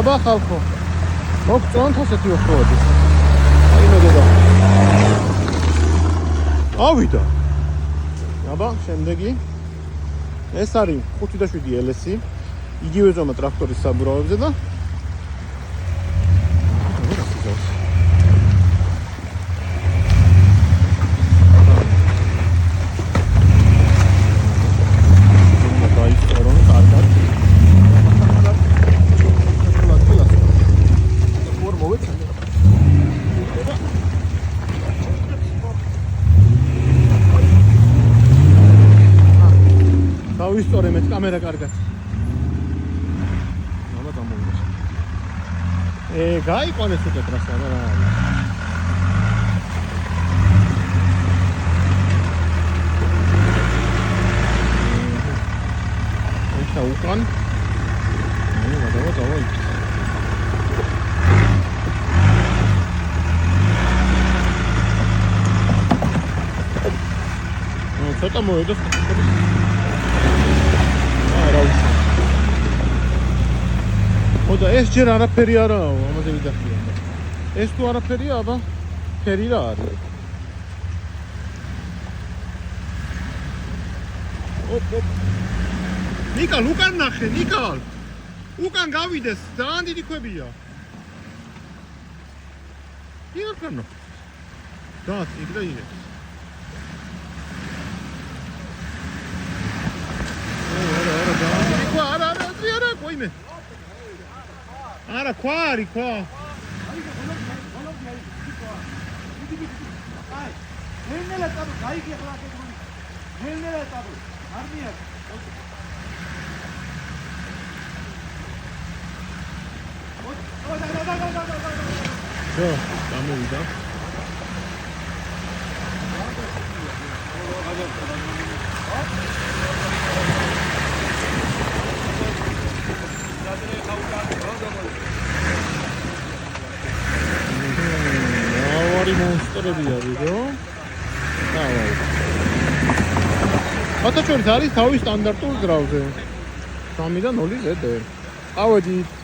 აბა ხალხო. მოგწონთ ასეთი ოქროები. აი მოგება. ავიდა. აბა, შემდეგი. ეს არის 5.7 LS-ი. იგივე ზომა ტრაქტორის საბურავებზე და დავისწორე მე კამერა კარგად. მამა გამოვიდა. გაიყვანეს უკვე ტრასა რა არის. ესა უკან. დავაი. ცოტა მოედოს. ხოდა ეს ჯერ არაფერი არაა, ამაზე ვიდახია. ეს თუ არაფერია, აბა ფერი რა არის? ოპ. ნიკალ, უკან ნახე, ნიკალ. უკან გავიდეს, ძალიან დიდი ქვებია. იქ კარნო. და იქ და იქ. არა, ყოიმე. არა, ქვა არის, ქვა. აი, ნელა წაბო, გაიგე ხლა კეთილი. ნელა წაბო, არმია. და, გამოვიდა. ავარი მონსტრებია ვიდეო. დავაი. მათაშორის არის თავის სტანდარტულ გრაუზე. 3-დან 0 ზედე. ავედით.